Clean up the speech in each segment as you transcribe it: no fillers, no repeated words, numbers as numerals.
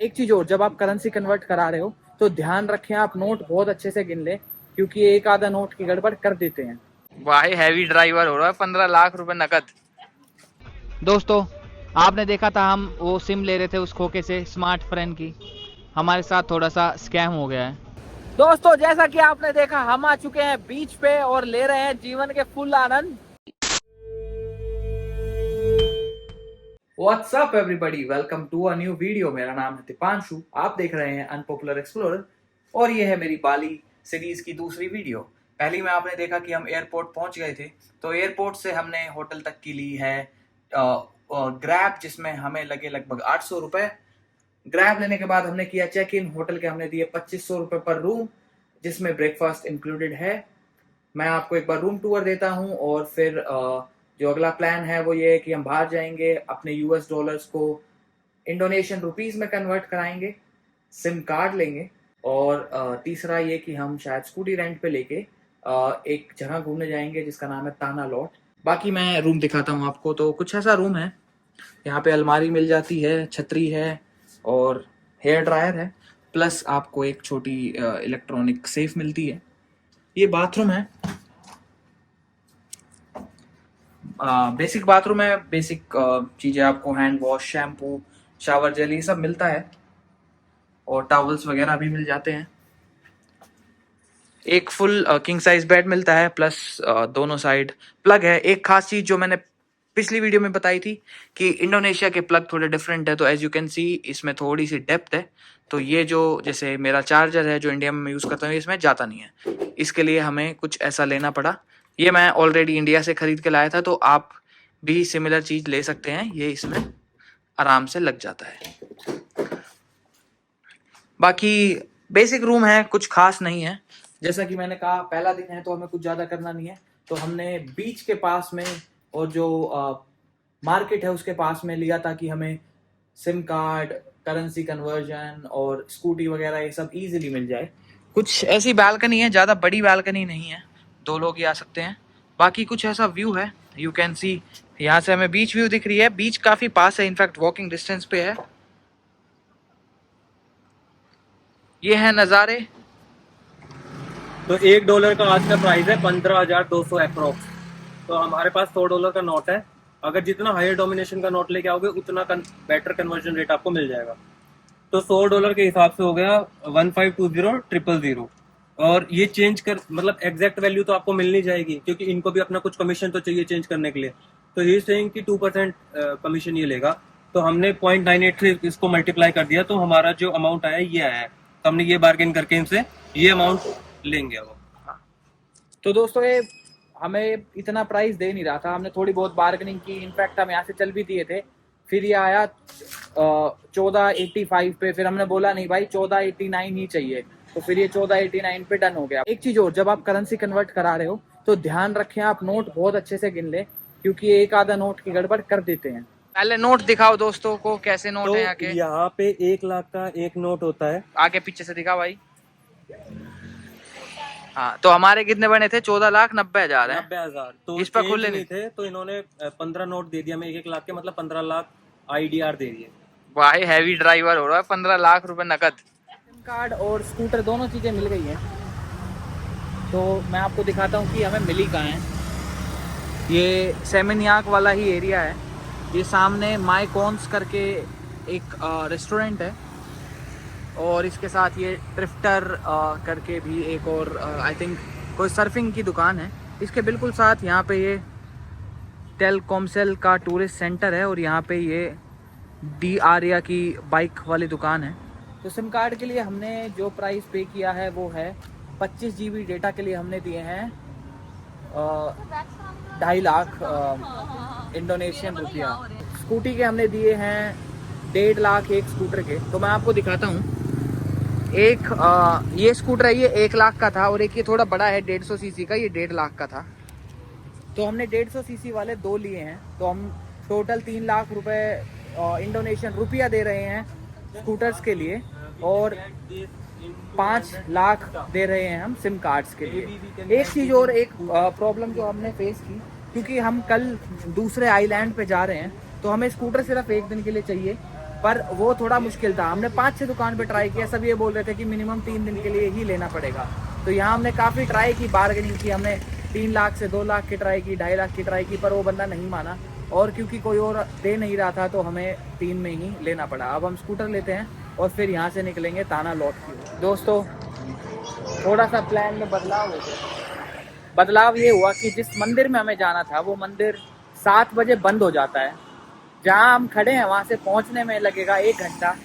एक चीज और, जब आप करेंसी कन्वर्ट करा रहे हो तो ध्यान रखें आप नोट बहुत अच्छे से गिन लें, क्योंकि एक आधा नोट की गड़बड़ कर देते हैं। भाई हैवी ड्राइवर हो रहा है, 15 लाख रुपए नकद। दोस्तों आपने देखा था हम वो सिम ले रहे थे उस खोखे से स्मार्ट फ्रेंड की, हमारे साथ थोड़ा सा स्कैम हो गया है। दोस्तों जैसा कि आपने देखा, हम आ चुके हैं बीच पे और ले रहे हैं जीवन के full Anand. What's up everybody? Welcome to a new video। मेरा नाम है दीपांशु, आप देख रहे हैं अनपॉपुलर एक्सप्लोरर और ये है मेरी बाली सीरीज की दूसरी वीडियो। पहली में आपने देखा कि हम एयरपोर्ट पहुंच गए थे, तो एयरपोर्ट से हमने होटल तक की ली है ग्रैब, जिसमें हमें लगे लगभग 800 रुपए। ग्रैब लेने के बाद हमने किया चेक इन, होटल के हमने दिए 2500 रुपए पर रूम, जिसमें ब्रेकफास्ट इंक्लूडेड है। मैं आपको एक बार रूम टूर देता हूं और फिर जो अगला प्लान है वो ये है कि हम बाहर जाएंगे, अपने यूएस डॉलर्स को इंडोनेशियन रुपीस में कन्वर्ट कराएंगे, सिम कार्ड लेंगे और तीसरा ये कि हम शायद स्कूटी रेंट पे लेके एक जगह घूमने जाएंगे जिसका नाम है ताना लॉट। बाकी मैं रूम दिखाता हूँ आपको। तो कुछ ऐसा रूम है, यहाँ पे अलमारी मिल जाती है, छतरी है और हेयर ड्रायर है, प्लस आपको एक छोटी इलेक्ट्रॉनिक सेफ मिलती है। ये बाथरूम है, बेसिक बाथरूम है, बेसिक चीजें आपको hand wash, shampoo, shower gel ये सब मिलता है और टॉवल्स वगैरह भी मिल जाते हैं। एक फुल किंग साइज बेड मिलता है, प्लस दोनों साइड प्लग है। एक खास चीज जो मैंने पिछली वीडियो में बताई थी कि इंडोनेशिया के प्लग थोड़े डिफरेंट है, तो एज यू कैन सी इसमें थोड़ी सी डेप्थ है। तो ये जो जैसे मेरा चार्जर है जो इंडिया में यूज करता हूँ, इसमें जाता नहीं है, इसके लिए हमें कुछ ऐसा लेना पड़ा। ये मैं ऑलरेडी इंडिया से खरीद के लाया था, तो आप भी सिमिलर चीज ले सकते हैं, ये इसमें आराम से लग जाता है। बाकी बेसिक रूम है, कुछ खास नहीं है। जैसा कि मैंने कहा, पहला दिन है तो हमें कुछ ज्यादा करना नहीं है, तो हमने बीच के पास में और जो मार्केट है उसके पास में लिया ताकि हमें सिम कार्ड, करेंसी कन्वर्जन और स्कूटी वगैरह ये सब इजीली मिल जाए। कुछ ऐसी बालकनी है, ज़्यादा बड़ी बालकनी नहीं है, 2 लोग ही आ सकते हैं। बाकी कुछ ऐसा व्यू है, यू कैन सी यहाँ से हमें बीच व्यू दिख रही है, बीच काफ़ी पास है, इनफैक्ट वॉकिंग डिस्टेंस पे है। ये है नज़ारे। तो $1 का आज का प्राइस है 15,200 अप्रोक्स। तो हमारे पास $100 का नोट है। अगर जितना हायर डोमिनेशन का नोट लेके आओगे उतना बेटर कन्वर्जन रेट आपको मिल जाएगा। तो $100 के हिसाब से हो गया 1520,000। और ये चेंज कर मतलब एग्जैक्ट वैल्यू तो आपको मिल नहीं जाएगी, क्योंकि इनको भी अपना कुछ कमीशन तो चाहिए चेंज करने के लिए। तो ये सेइंग कि 2% कमीशन ये लेगा। तो हमने 0.983 इसको मल्टीप्लाई कर दिया, तो हमारा जो अमाउंट आया ये आया है। तो हमने ये बार्गेन करके इनसे ये अमाउंट लेंगे वो। तो दोस्तों ये हमें इतना प्राइस दे नहीं रहा था, हमने थोड़ी बहुत बार्गेनिंग की, इनफैक्ट हम यहाँ से चल भी दिए थे। फिर ये आया 1485 पे, फिर हमने बोला नहीं भाई 1489 ही चाहिए, तो फिर ये 1489 पे डन हो गया। एक चीज और, जब आप करेंसी कन्वर्ट करा रहे हो तो ध्यान रखें आप नोट बहुत अच्छे से गिन लें, क्योंकि एक आधा नोट की गड़बड़ कर देते हैं। पहले नोट दिखाओ दोस्तों को, कैसे नोट तो है आके। यहाँ पे 1 लाख का एक नोट होता है। आगे पीछे से दिखा भाई। हाँ, तो हमारे कितने बने थे? 14,90,000 है। 90,000। तो इस पर खुले नहीं थे, तो इन्होंने 15 नोट दे दिया हमें 1 लाख के, मतलब 15 लाख IDR दे दिए। भाई हैवी ड्राइवर हो रहा है, 15 लाख रुपए नकद। सिम कार्ड और स्कूटर दोनों चीजें मिल गई हैं, तो मैं आपको दिखाता हूँ कि हमें मिली कहाँ है। ये सेमिनियाक वाला ही एरिया है। ये सामने माई कॉन्स करके एक रेस्टोरेंट है, और इसके साथ ये ट्रिफ्टर करके भी एक और आई थिंक कोई सर्फिंग की दुकान है। इसके बिल्कुल साथ यहाँ पे ये टेलकॉमसेल का टूरिस्ट सेंटर है, और यहाँ पे ये डी आर्या की बाइक वाली दुकान है। तो सिम कार्ड के लिए हमने जो प्राइस पे किया है वो है 25 GB डेटा के लिए हमने दिए हैं 2.5 लाख इंडोनेशियन रुपया। स्कूटी के हमने दिए हैं 1.5 लाख एक स्कूटर के। तो मैं आपको दिखाता हूँ, एक ये स्कूटर है, ये 1 लाख का था, और एक ये थोड़ा बड़ा है 150 सीसी का, ये 1.5 लाख का था। तो हमने 150 सीसी वाले 2 लिए हैं, तो हम टोटल 3 लाख रुपए इंडोनेशियन रुपया दे रहे हैं स्कूटर्स के लिए, और 5 लाख दे रहे हैं हम सिम कार्ड्स के लिए। एक चीज़ और, एक प्रॉब्लम जो हमने फेस की, क्योंकि हम कल दूसरे आइलैंड पे जा रहे हैं, तो हमें स्कूटर सिर्फ एक दिन के लिए चाहिए, पर वो थोड़ा मुश्किल था। हमने 5-6 दुकान पे ट्राई किया, सब ये बोल रहे थे कि मिनिमम 3 दिन के लिए ही लेना पड़ेगा। तो यहाँ हमने काफ़ी ट्राई की, बार्गेनिंग की, हमने 3 लाख से 2 लाख की ट्राई की, 2.5 लाख की ट्राई की, पर वो बंदा नहीं माना। और क्योंकि कोई और दे नहीं रहा था तो हमें 3 में ही लेना पड़ा। अब हम स्कूटर लेते हैं और फिर यहाँ से निकलेंगे ताना लौट की। दोस्तों थोड़ा सा प्लान में बदलाव हो गया। बदलाव ये हुआ कि जिस मंदिर में हमें जाना था वो मंदिर 7 बजे बंद हो जाता है। जहाँ हम खड़े हैं वहाँ से पहुँचने में लगेगा 1 घंटा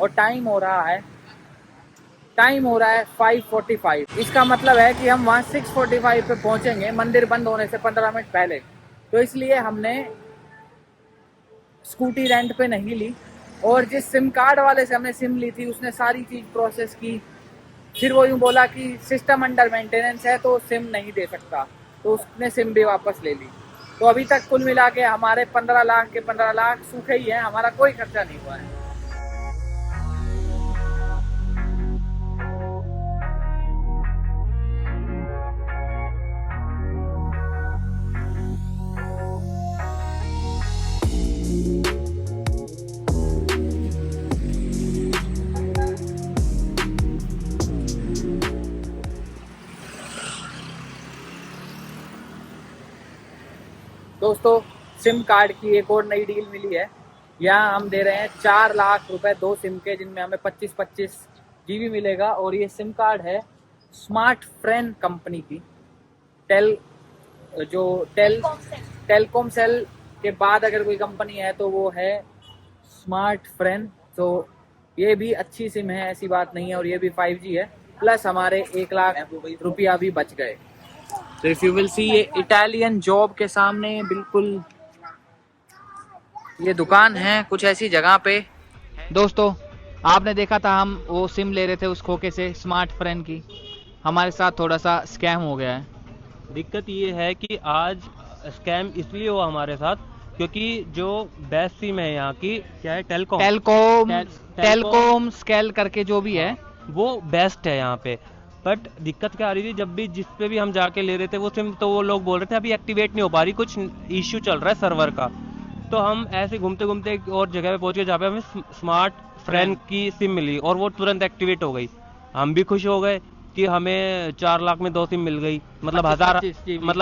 और टाइम हो रहा है 5:45। इसका मतलब है कि हम वहाँ 6:45 पे पहुँचेंगे, मंदिर बंद होने से 15 मिनट पहले। तो इसलिए हमने स्कूटी रेंट पे नहीं ली, और जिस सिम कार्ड वाले से हमने सिम ली थी उसने सारी चीज़ प्रोसेस की। फिर वो यूँ बोला कि सिस्टम अंडर मेंटेनेंस है तो सिम नहीं दे सकता, तो उसने सिम भी वापस ले ली। तो अभी तक कुल मिला के हमारे 15 लाख के 15 लाख सूखे ही हैं, हमारा कोई खर्चा नहीं हुआ है। दोस्तों सिम कार्ड की एक और नई डील मिली है। यहाँ हम दे रहे हैं 4 लाख रुपए 2 सिम के, जिनमें हमें 25-25 GB मिलेगा। और ये सिम कार्ड है स्मार्ट फ्रेंड कंपनी की। टेलकॉम सेल के बाद अगर कोई कंपनी है तो वो है स्मार्ट फ्रेंड। तो ये भी अच्छी सिम है, ऐसी बात नहीं है, और ये भी 5G है। प्लस हमारे 1 लाख रुपया भी बच गए। तो इफ यू विल सी, ये इटालियन जॉब के सामने बिल्कुल ये दुकान है कुछ ऐसी जगह पे। दोस्तों आपने देखा था हम वो सिम ले रहे थे उस खोखे से स्मार्ट फ्रेंड की। हमारे साथ थोड़ा सा स्कैम हो गया है। दिक्कत ये है कि आज स्कैम इसलिए हुआ हमारे साथ क्योंकि जो बेस्ट सिम है यहाँ की क्या है, टेलकॉम स्केल करके जो भी है वो बेस्ट है यहाँ पे। बट दिक्कत क्या आ रही थी, जब भी जिस पे भी हम जाके ले रहे थे वो सिम, तो वो लोग बोल रहे थे अभी एक्टिवेट नहीं हो पा रही, कुछ इश्यू चल रहा है सर्वर का। तो हम ऐसे घूमते घूमते एक और जगह पे पहुंच गए जहाँ पे हमें स्मार्ट फ्रेंड की सिम मिली और वो तुरंत एक्टिवेट हो गई। हम भी खुश हो गए कि हमें 4 लाख में 2 सिम मिल गई, मतलब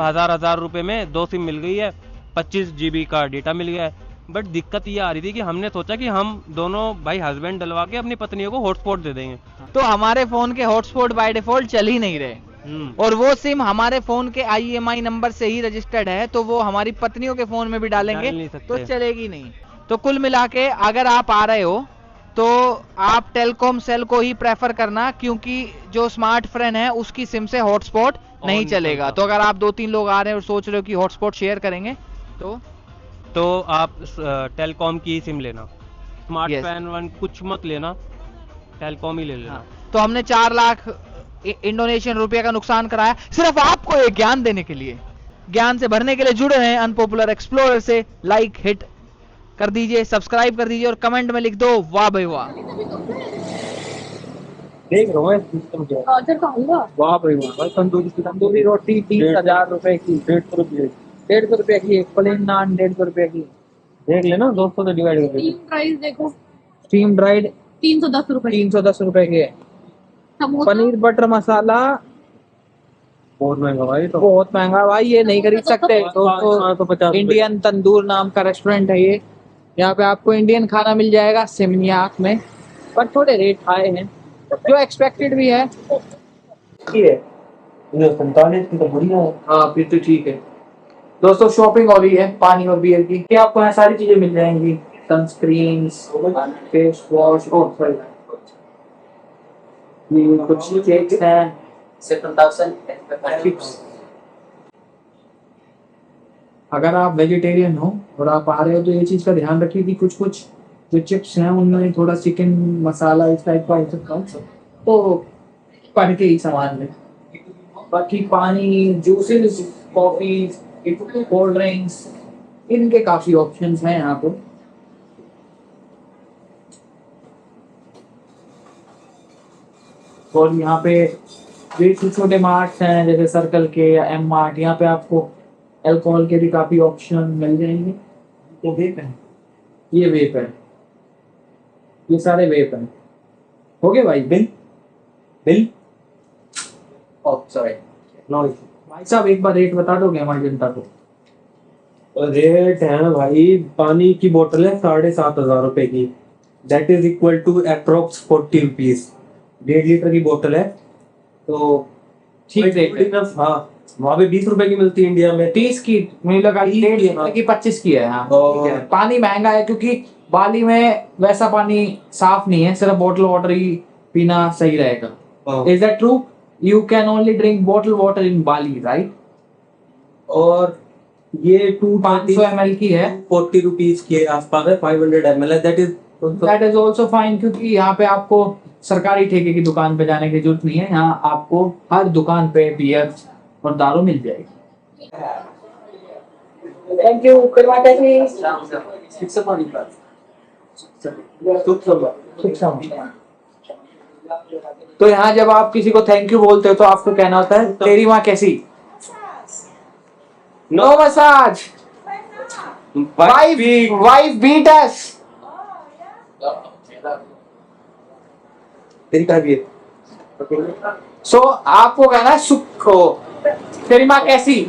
हजार रुपए में 2 सिम मिल गई है, 25 GB का डेटा मिल गया है। बट दिक्कत ये आ रही थी कि हमने सोचा कि हम दोनों भाई हस्बैंड डलवा के अपनी पत्नियों को हॉटस्पॉट दे देंगे, तो हमारे फोन के हॉटस्पॉट बाय डिफॉल्ट चल ही नहीं रहे। और वो सिम हमारे फोन के IMI नंबर से ही रजिस्टर्ड है, तो वो हमारी पत्नियों के फोन में भी डालेंगे तो चलेगी नहीं। तो कुल मिला के अगर आप आ रहे हो तो आप टेलकॉम सेल को ही प्रेफर करना, क्योंकि जो स्मार्ट फ्रेंड है उसकी सिम से हॉटस्पॉट नहीं चलेगा। तो अगर आप 2-3 लोग आ रहे हैं और सोच रहे हो कि हॉटस्पॉट शेयर करेंगे तो आप टेलकॉम की सिम लेना, स्मार्ट फ्रेंड वन कुछ मत लेना, टेलकॉम ही ले लेना। तो हमने 4 लाख इंडोनेशियन रुपये का नुकसान कराया सिर्फ आपको एक ज्ञान देने के लिए। ज्ञान से भरने के लिए जुड़े हैं अनपॉपुलर एक्सप्लोरर से। लाइक हिट कर दीजिए, सब्सक्राइब कर दीजिए और कमेंट में लिख दो वाह भाई वाह। देख रहा हूँ सिस्टम क्या है। वाह भाई वाह, तंदूरी रोटी 30,000 रुपए की, 150 रुपये, 150 रुपये की। एक प्लेन नान 150 रुपये की। देख लेना दोस्तों से डिवाइड करके। स्टीम प्राइस देखो, स्टीम ड्राइड 310 रुपए, 310 रुपए की है। पनीर बटर मसाला बहुत महंगा भाई, तो बहुत महंगा भाई, ये नहीं खरीद सकते दोस्तों। इंडियन तंदूर नाम का रेस्टोरेंट है ये, यहाँ पे आपको इंडियन खाना मिल जाएगा सिमनियाक में, पर थोड़े रेट हाई हैं, जो एक्सपेक्टेड भी है। 45 की तो बढ़िया है। हाँ फिर तो ठीक है। दोस्तों शॉपिंग हो रही है पानी और बियर की, क्या आपको यहाँ सारी चीजें मिल जाएंगी, सनस्क्रीन, फेस वॉश, कुछ केक्स हैं, 7,000 चिप्स। अगर आप वेजिटेरियन हो और आप आ रहे हो तो ये चीज का ध्यान रखिए कि कुछ कुछ जो चिप्स हैं उनमें थोड़ा चिकन मसाला इस टाइप का हो सकता है, तो पढ़ के ही सामान में। बाकी पानी, जूसेस, कॉफी, कोल्ड ड्रिंक्स, इनके काफी ऑप्शंस हैं यहाँ पे। और यहाँ पे जो छोटे मार्ट्स हैं जैसे सर्कल के या M मार्ट, यहाँ पे आपको अल्कोहल के भी काफी ऑप्शन मिल जाएंगे। तो वेप है, ये वेप है, ये सारे वेप हैं। हो गए भाई bill? Bill sorry no issue. भाई साहब एक बार रेट बता दोगे हमारी जनता को? रेट है भाई, पानी की बोतल है 7,500 रुपए की, that is equal to approx 40 rupees. 1.5 litre की बोतल है, तो ठीक रेट है। हाँ, वहाँ पे 20 रुपए की मिलती है इंडिया में। 30 की मुझे लगा 1.5 की 25 की है। हाँ ठीक है। पानी महंगा है क्योंकि बाली में वैसा पानी साफ नहीं है, सिर्फ बोतल वाटर ही पीना सही रहेगा। Is that true? You can only drink बोतल वाटर इन बाली राइट? और ये 500 ml की है, 40 रुपीज के आसपास है, 500 ml है, दैट इज ऑल्सो फाइन क्योंकि यहाँ पे आपको सरकारी ठेके की दुकान पे जाने की जरूरत नहीं है। यहाँ आपको हर दुकान पे बियर और दारू मिल जाएगी। थैंक यू करवाते थे। तो यहाँ जब आप किसी को थैंक यू बोलते हो तो आपको कहना होता है तेरी माँ कैसी? No massage, wife beat us. तेरी का भी सो आपको कहना है सुख हो, तेरी माँ कैसी?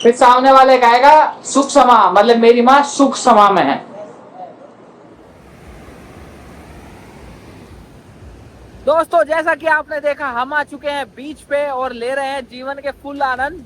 फिर सामने वाले कहेगा सुख समा, मतलब मेरी माँ सुख समा में है। दोस्तों जैसा कि आपने देखा हम आ चुके हैं बीच पे और ले रहे हैं जीवन के फुल आनंद।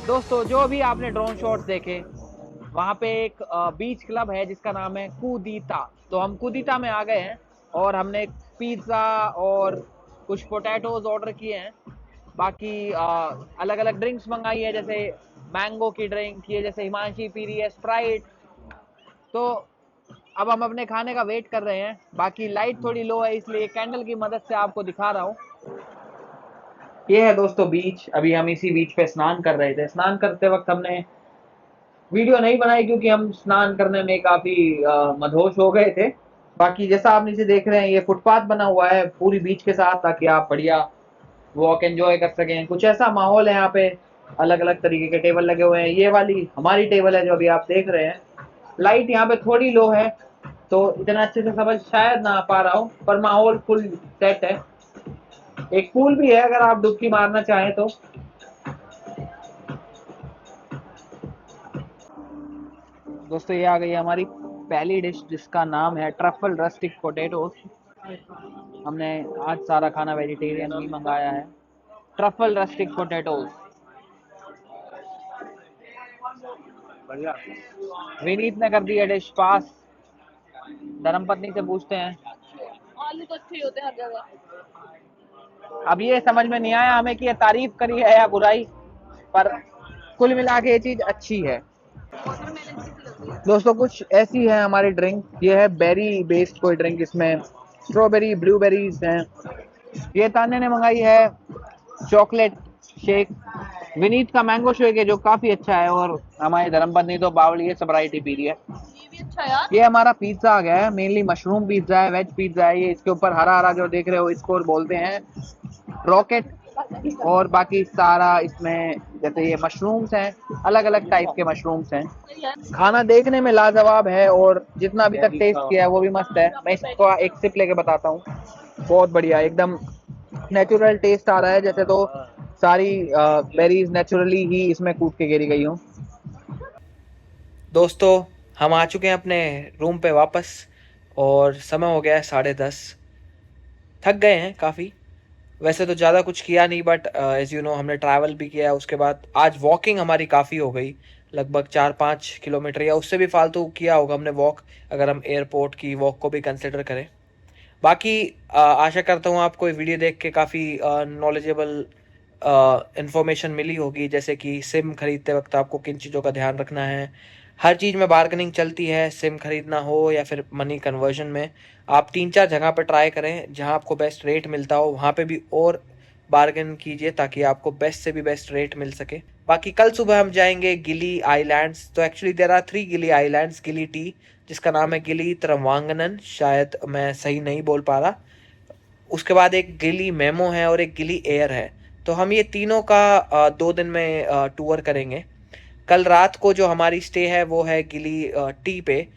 दोस्तों जो भी आपने ड्रोन शॉट्स देखे, वहाँ पे एक बीच क्लब है जिसका नाम है कूदीता। तो हम कूदीता में आ गए हैं और हमने पिज्ज़ा और कुछ पोटैटोज ऑर्डर किए हैं। बाकी अलग अलग ड्रिंक्स मंगाई है, जैसे मैंगो की ड्रिंक, ये जैसे हिमांशी पी रही है स्प्राइट। तो अब हम अपने खाने का वेट कर रहे हैं। बाकी लाइट थोड़ी लो है इसलिए कैंडल की मदद से आपको दिखा रहा हूँ। ये है दोस्तों बीच। अभी हम इसी बीच पे स्नान कर रहे थे। स्नान करते वक्त हमने वीडियो नहीं बनाई क्योंकि हम स्नान करने में काफी मदहोश हो गए थे। बाकी जैसा आप नीचे देख रहे हैं ये फुटपाथ बना हुआ है पूरी बीच के साथ, ताकि आप बढ़िया वॉक एंजॉय कर सकें। कुछ ऐसा माहौल है यहाँ पे, अलग अलग तरीके के टेबल लगे हुए हैं। ये वाली हमारी टेबल है जो अभी आप देख रहे हैं। लाइट यहाँ पे थोड़ी लो है तो इतना अच्छे से समझ शायद ना पा रहा हूँ, पर माहौल फुल सेट है। एक पूल भी है अगर आप डुबकी मारना चाहें तो। दोस्तों ये आ गई हमारी पहली डिश जिसका नाम है ट्रफल रस्टिक पोटैटोज। हमने आज सारा खाना वेजिटेरियन ही मंगाया है। Truffle rustic potatoes. विनीत ने कर दिया डिश पास। धर्मपत्नी से पूछते हैं। आलू तो अच्छे ही होते हैं हर जगह। अब ये समझ में नहीं आया हमें कि ये तारीफ करी है या बुराई, पर कुल मिला के ये चीज अच्छी है। दोस्तों कुछ ऐसी है हमारी ड्रिंक। ये है बेरी बेस्ड कोई ड्रिंक, इसमें स्ट्रॉबेरी ब्लूबेरीज हैं। ये तान्या ने मंगाई है चॉकलेट शेक। विनीत का मैंगो शेक है जो काफी अच्छा है, और हमारी धर्मपत्नी तो बावली है, स्प्राइट पी रही है। ये भी अच्छा है यार। ये हमारा पिज्जा आ गया है, मेनली मशरूम पिज्जा है, वेज पिज्जा है। ये इसके ऊपर हरा हरा जो देख रहे हो इसको बोलते हैं रॉकेट। और बाकी सारा इसमें जैसे ये मशरूम्स हैं, अलग अलग टाइप के मशरूम्स हैं। खाना देखने में लाजवाब है और जितना अभी तक टेस्ट किया है वो भी मस्त है। मैं इसको एक सिप लेके बताता हूँ। बहुत बढ़िया, एकदम नेचुरल टेस्ट आ रहा है, जैसे तो सारी बेरीज नेचुरली ही इसमें कूट के गिरी गई हूँ। दोस्तों हम आ चुके हैं अपने रूम पे वापस और समय हो गया है 10:30। थक गए हैं काफ़ी। वैसे तो ज़्यादा कुछ किया नहीं, बट एज यू नो हमने ट्रैवल भी किया। उसके बाद आज वॉकिंग हमारी काफ़ी हो गई, लगभग 4-5 किलोमीटर या उससे भी फालतू किया होगा हमने वॉक, अगर हम एयरपोर्ट की वॉक को भी कंसिडर करें। बाकी आशा करता हूँ आपको ये वीडियो देख के काफ़ी नॉलेजेबल इंफॉर्मेशन मिली होगी, जैसे कि सिम खरीदते वक्त आपको किन चीज़ों का ध्यान रखना है। हर चीज़ में बार्गेनिंग चलती है, सिम खरीदना हो या फिर मनी कन्वर्जन में। आप 3-4 जगह पर ट्राई करें, जहां आपको बेस्ट रेट मिलता हो वहां पे भी और बार्गेन कीजिए ताकि आपको बेस्ट से भी बेस्ट रेट मिल सके। बाकी कल सुबह हम जाएंगे गिली आइलैंड्स। तो एक्चुअली देयर आर 3 गिली आइलैंड्स, गिली टी जिसका नाम है गिली त्रवांगनन, शायद मैं सही नहीं बोल पा रहा, उसके बाद एक गिली मेमो है और एक गिली एयर है। तो हम ये तीनों का 2 दिन में टूर करेंगे। कल रात को जो हमारी स्टे है वो है गिली टी पे।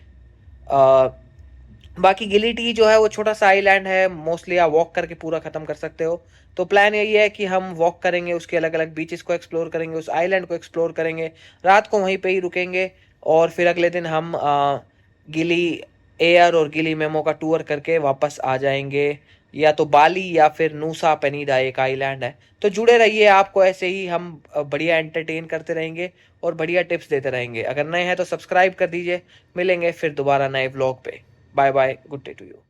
बाकी गिली टी जो है वो छोटा सा आइलैंड है, मोस्टली आप वॉक करके पूरा खत्म कर सकते हो। तो प्लान यही है कि हम वॉक करेंगे, उसके अलग अलग बीचेस को एक्सप्लोर करेंगे, उस आइलैंड को एक्सप्लोर करेंगे, रात को वहीं पे ही रुकेंगे और फिर अगले दिन हम गिली एयर और गिली मेमो का टूर करके वापस आ जाएंगे, या तो बाली या फिर नूसा पेनिडा एक आइलैंड है। तो जुड़े रहिए, आपको ऐसे ही हम बढ़िया एंटरटेन करते रहेंगे और बढ़िया टिप्स देते रहेंगे। अगर नए हैं तो सब्सक्राइब कर दीजिए। मिलेंगे फिर दोबारा नए व्लॉग पे। Bye bye, good day to you.